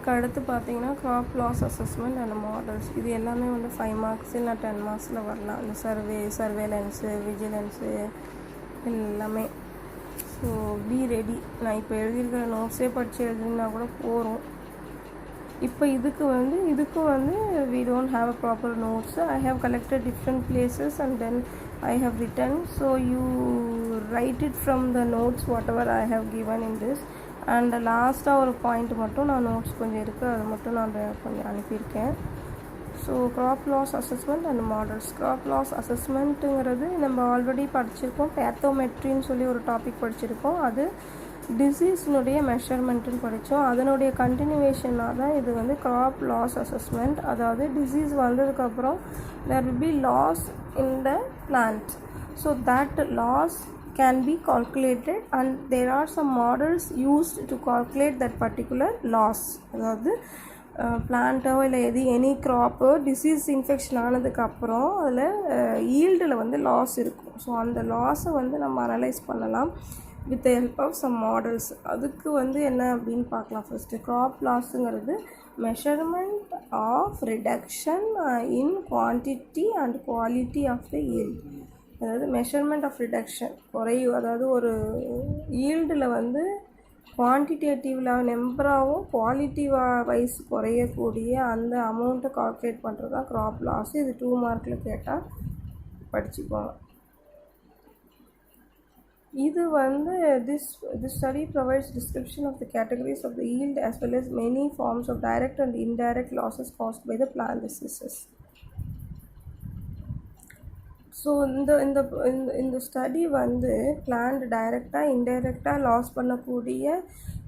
அதுக்கு அடுத்து பார்த்தீங்கன்னா crop loss assessment and models. இது எல்லாமே வந்து 5 மார்க்ஸ் இல்லை 10 மார்க்ஸில் வரலாம். இந்த சர்வேலன்ஸு, விஜிலன்ஸு எல்லாமே. So be ready. நான் இப்போ எழுதியிருக்கிற நோட்ஸே படித்து எழுதினா கூட போகிறோம். இப்போ இதுக்கும் வந்து we don't have a proper notes. I have collected different places and then I have written. So you write it from the notes whatever I have given in this. And லாஸ்ட்டாக ஒரு பாயிண்ட் மட்டும் நான் notes கொஞ்சம் இருக்குது, அது மட்டும் நான் கொஞ்சம் அனுப்பியிருக்கேன். So crop loss assessment and models. Crop loss அசஸ்மெண்ட்டுங்கிறது நம்ம ஆல்ரெடி படிச்சிருக்கோம். பேத்தோமெட்ரின்னு சொல்லி ஒரு டாபிக் படிச்சிருக்கோம். அது டிசீஸ்னுடைய மெஷர்மெண்ட்டுன்னு படித்தோம். அதனுடைய கண்டினியூவேஷனாக தான் இது வந்து க்ராப் லாஸ் அசஸ்மெண்ட். அதாவது டிசீஸ் வந்ததுக்கப்புறம் there will be loss in the plant. So that loss can be calculated and there are some models used to calculate that particular loss. அதாவது பிளான்ட்டோ இல்லை எனி க்ராப்போ டிசீஸ் இன்ஃபெக்ஷன் ஆனதுக்கப்புறம் அதில் ஈல்டில் வந்து loss இருக்கும். So அந்த லாஸை வந்து நம்ம அனலைஸ் பண்ணலாம் with help of some models. அதுக்கு வந்து என்ன அப்படின்னு பார்க்கலாம். ஃபஸ்ட்டு க்ராப் லாஸுங்கிறது measurement of reduction in quantity and quality of the yield. அதாவது மெஷர்மெண்ட் ஆஃப் ரிடக்ஷன் குறையும், அதாவது ஒரு ஈல்டில் வந்து குவான்டிடேட்டிவில் நம்பராகவும் குவாலிட்டி வைஸ் குறையக்கூடிய அந்த அமௌண்ட்டை கால்குலேட் பண்ணுறது தான் க்ராப் லாஸ். இது 2 மார்க்கில் கேட்டால் படிச்சுக்கோங்க. இது வந்து this study provides description of the categories of the yield as well as many forms of direct and indirect losses caused by the plant diseases. So இந்த ஸ்டடி வந்து பிளான்ட் டைரெக்டாக இன்டைரக்டாக லாஸ் பண்ணக்கூடிய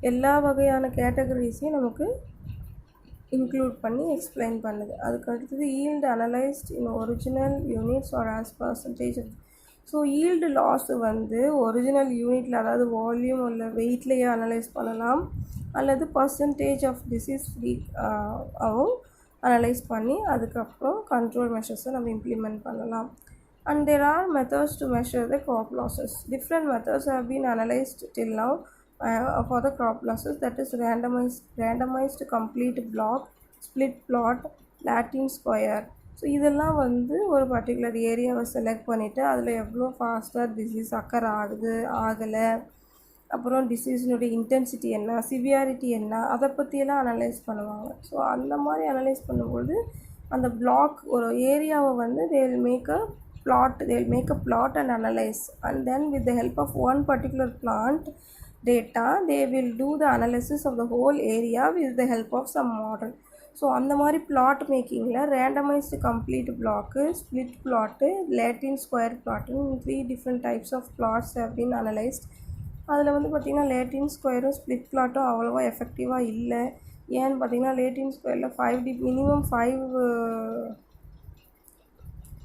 எல்லா வகையான கேட்டகரிஸையும் நமக்கு இன்க்ளூட் பண்ணி எக்ஸ்பிளைன் பண்ணுது. அதுக்கு அடுத்தது yield analysed in original units or as percentage. So yield loss வந்து ஒரிஜினல் யூனிட்டில், அதாவது வால்யூம் இல்லை வெயிட்லேயே அனலைஸ் பண்ணலாம், அல்லது பர்சன்டேஜ் ஆஃப் டிசீஸ் ஃப்ரீ ஆகும் அனலைஸ் பண்ணி அதுக்கப்புறம் கண்ட்ரோல் மெஷர்ஸை நம்ம இம்ப்ளிமெண்ட் பண்ணலாம். And there are methods to measure the crop losses. Different methods have been analyzed till now for the crop losses, that is randomized complete block, split plot, Latin square. So இதெல்லாம் வந்து ஒரு particular ஏரியாவை select பண்ணிவிட்டு அதில் எவ்வளோ ஃபாஸ்ட்டாக disease occur ஆகலை, அப்புறம் டிசீஸினுடைய இன்டென்சிட்டி என்ன, சிவியாரிட்டி என்ன, அதை பற்றியெல்லாம் அனலைஸ் பண்ணுவாங்க. ஸோ அந்த மாதிரி அனலைஸ் பண்ணும்போது அந்த பிளாக் ஒரு ஏரியாவை வந்து they will make a plot and analyze, and then with the help of one particular plant data they will do the analysis of the whole area with the help of some model. So அந்த மாதிரி plot மேக்கிங்கில் randomised complete block, split plot, Latin square பிளாட்டுன்னு 3 different types of plots have been analyzed. அதில் வந்து பார்த்திங்கன்னா லேட்டின் ஸ்கொயரும் split பிளாட்டும் அவ்வளோவா எஃபெக்டிவாக இல்லை. ஏன்னு பார்த்திங்கன்னா லேட்டின் ஸ்கொயரில் மினிமம் 5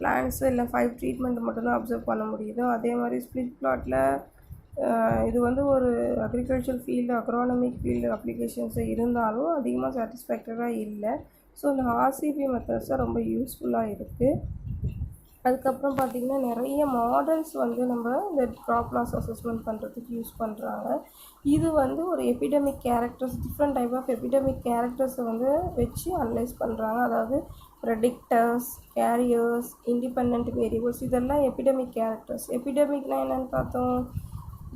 பிளான்ஸு இல்லை 5 ட்ரீட்மெண்ட் மட்டும்தான் அப்சர்வ் பண்ண முடியுது. அதே மாதிரி ஸ்ப்ளிட் பிளாட்டில் இது வந்து ஒரு அக்ரிகல்ச்சர் ஃபீல்டு, அக்ரானமிக் ஃபீல்டு அப்ளிகேஷன்ஸு இருந்தாலும் அதிகமாக சாட்டிஸ்ஃபேக்டராக இல்லை. ஸோ இந்த ஆர்சிபி மெத்தட்ஸ் தான் ரொம்ப யூஸ்ஃபுல்லாக இருக்குது. அதுக்கப்புறம் பார்த்திங்கன்னா நிறைய மாடல்ஸ் வந்து நம்ம இந்த க்ராப் லாஸ் அசஸ்மெண்ட் பண்ணுறதுக்கு யூஸ் பண்ணுறாங்க. இது வந்து ஒரு epidemic characters, different type of epidemic கேரக்டர்ஸை வந்து வச்சு அனலைஸ் பண்ணுறாங்க. அதாவது ப்ரெடிக்டர்ஸ், கேரியர்ஸ், இண்டிபெண்ட் வேரியபிள்ஸ், இதெல்லாம் எபிடமிக் கேரக்டர்ஸ். எபிடமிக்னால் என்னென்னு பார்த்தோம்,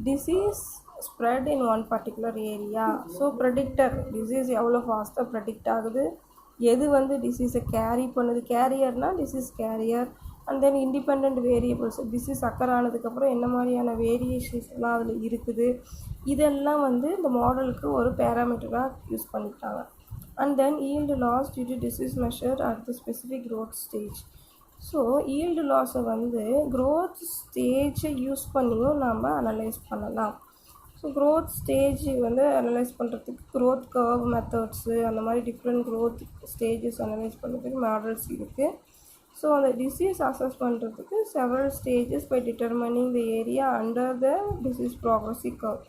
disease spread in one particular area. So predictor disease எவ்வளோ ஃபாஸ்ட்டாக ப்ரெடிக்ட் ஆகுது, எது வந்து டிசீஸை கேரி பண்ணுது, கேரியர்னால் disease carrier, and then independent variables, disease occur ஆனதுக்கப்புறம் என்ன மாதிரியான வேரியேஷன்ஸ்லாம் அதில் இருக்குது, இதெல்லாம் வந்து இந்த மாடலுக்கு ஒரு பேராமீட்டராக யூஸ் பண்ணிட்டாங்க. And then yield loss due to disease measure at the specific growth stage. So yield லாஸை வந்து க்ரோத் ஸ்டேஜை யூஸ் பண்ணியும் நம்ம அனலைஸ் பண்ணலாம். ஸோ க்ரோத் ஸ்டேஜ் வந்து அனலைஸ் பண்ணுறதுக்கு க்ரோத் கர்வ் மெத்தட்ஸு, அந்த மாதிரி டிஃப்ரெண்ட் க்ரோத் ஸ்டேஜஸ் அனலைஸ் பண்ணுறதுக்கு மாடல்ஸ் இருக்குது. ஸோ அந்த டிசீஸ் அசஸ் பண்ணுறதுக்கு several stages by determining the area under the disease progressive curve.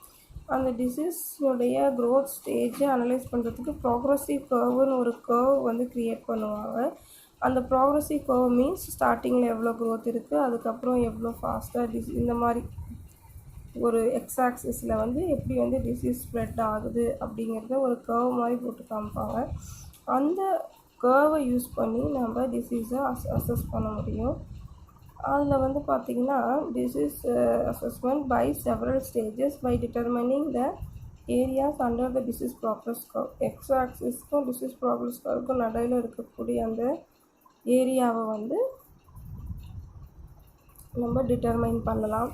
அந்த டிசீஸ்னுடைய க்ரோத் ஸ்டேஜை அனலைஸ் பண்ணுறதுக்கு ப்ராக்ரஸிவ் கர்வுன்னு ஒரு கர்வ் வந்து க்ரியேட் பண்ணுவாங்க. அந்த ப்ராக்ரஸிவ் கர்வ் மீன்ஸ் ஸ்டார்டிங்கில் எவ்வளோ க்ரோத் இருக்குது, அதுக்கப்புறம் எவ்வளோ ஃபாஸ்ட்டாக இந்த மாதிரி ஒரு எக்ஸ் ஆக்சிஸில் வந்து எப்படி வந்து டிசீஸ் ஸ்ப்ரெட் ஆகுது அப்படிங்கிறத ஒரு கர்வ் மாதிரி போட்டு காமிப்பாங்க. அந்த கர்வை யூஸ் பண்ணி நம்ம டிசீஸை அசஸ் பண்ண முடியும். அதில் வந்து பார்த்திங்கன்னா disease assessment by several stages by determining the areas under the disease progress curve. X ஆக்சிஸ்க்கும் டிசீஸ் ப்ராக்ரஸ் கர்வுக்கும் நடுவில் இருக்கக்கூடிய அந்த ஏரியாவை வந்து நம்ம டிட்டர்மைன் பண்ணலாம்.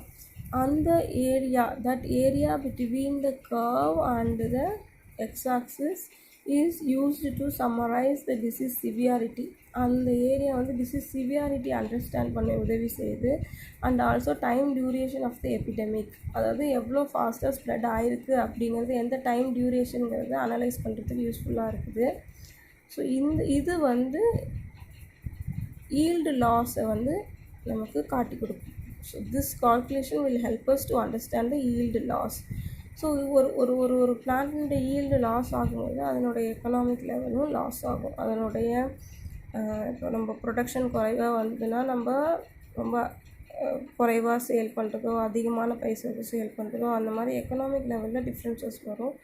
அந்த area, that area between the curve and the X axis is used to summarise the disease severity. அந்த ஏரியா வந்து டிசீஸ் சிவியாரிட்டி அண்டர்ஸ்டாண்ட் பண்ண உதவி செய்யுது. And also time duration of the epidemic, அதாவது எவ்வளோ ஃபாஸ்ட்டாக ஸ்ப்ரெட் ஆகிருக்கு அப்படிங்கிறது, எந்த டைம் டியூரேஷனுங்கிறத அனலைஸ் பண்ணுறதுக்கு யூஸ்ஃபுல்லாக இருக்குது. ஸோ இது வந்து ஈல்டு லாஸை வந்து நமக்கு காட்டி கொடுக்கும். So this calculation will help us to understand the yield loss. So ஒரு பிளான்ட்டுடைய ஈல்டு லாஸ் ஆகும்போது அதனுடைய எக்கனாமிக் லெவலும் லாஸ் ஆகும். அதனுடைய இப்போ நம்ம ப்ரொடக்ஷன் குறைவாக வந்ததுன்னா நம்ம ரொம்ப குறைவாக சேல் பண்ணுறதோ அதிகமான பைசாவுக்கு சேல் பண்ணுறதோ அந்த மாதிரி எக்கனாமிக் லெவலில் டிஃப்ரென்சஸ் வரும்.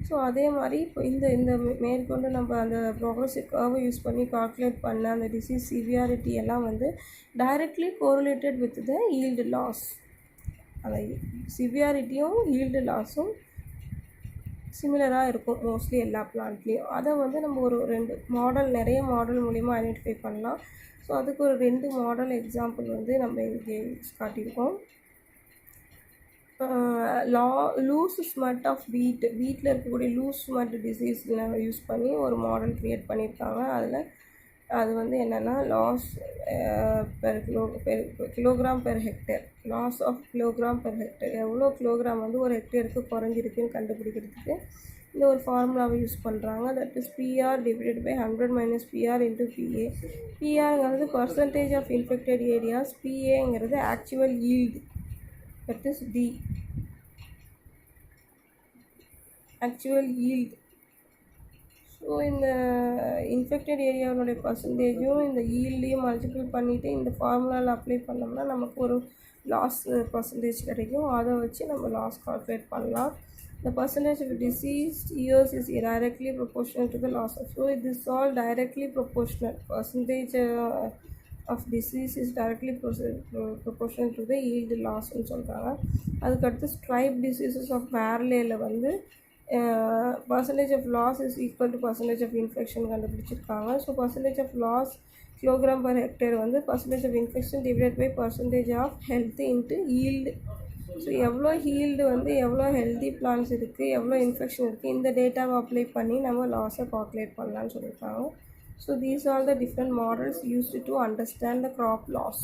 ஸோ அதே மாதிரி இப்போ இந்த மேற்கொண்டு நம்ம அந்த ப்ரோக்ரஸிவ் கர்வை யூஸ் பண்ணி கால்குலேட் பண்ண அந்த டிசீஸ் சிவியாரிட்டி எல்லாம் வந்து directly correlated with the yield loss. அந்த சிவியாரிட்டியும் ஈல்டு லாஸும் சிமிலராக இருக்கும் மோஸ்ட்லி எல்லா பிளான்ட்லேயும். அதை வந்து நம்ம ஒரு நிறைய மாடல் மூலிமா ஐடென்டிஃபை பண்ணலாம். ஸோ அதுக்கு ஒரு 2 மாடல் எக்ஸாம்பிள் வந்து நம்ம இங்கே காட்டியிருக்கோம். லூஸ் ஸ்மட் ஆஃப் வீட்டில் இருக்கக்கூடிய லூஸ் ஸ்மட் டிசீஸ் யூஸ் பண்ணி ஒரு மாடல் க்ரியேட் பண்ணியிருக்காங்க. அதில் அது வந்து என்னென்னா loss kilogram per hectare, loss of kilogram per hectare, எவ்வளோ கிலோகிராம் வந்து ஒரு ஹெக்டேருக்கு குறைஞ்சிருக்குன்னு கண்டுபிடிக்கிறதுக்கு இந்த ஒரு ஃபார்முலாவை யூஸ் பண்ணுறாங்க. That is PR divided by 100 minus PR into PA. பிஆருங்கிறது பர்சன்டேஜ் ஆஃப் இன்ஃபெக்டட் ஏரியாஸ், பிஏங்கிறது actual yield, that is the actual yield. So இந்த இன்ஃபெக்டட் ஏரியாவோடைய பர்சன்டேஜும் இந்த ஈல்டையும் மல்டிபிள் பண்ணிவிட்டு இந்த ஃபார்முலாவில் அப்ளை பண்ணோம்னா நமக்கு ஒரு லாஸ் பர்சன்டேஜ் கிடைக்கும். அதை வச்சு நம்ம லாஸ் கால்குலேட் பண்ணலாம். The percentage of diseased years is directly proportional to the loss of. So this is all directly proportional. Percentage of disease is directly proportional to the yield loss ன்னு சொல்கிறாங்க. அதுக்கடுத்து stripe diseases of வேர்லேயில் வந்து percentage of loss is equal to percentage of infection கண்டுபிடிச்சிருக்காங்க. So percentage of loss kilogram per hectare வந்து percentage of infection divided by percentage of health into yield. So எவ்வளோ healed வந்து எவ்வளோ healthy plans இருக்குது, எவ்வளோ infection இருக்குது, இந்த டேட்டாவை அப்ளை பண்ணி நம்ம லாஸை கால்குலேட் பண்ணலான்னு சொல்லியிருக்காங்க. So these are the different models used to understand the crop loss.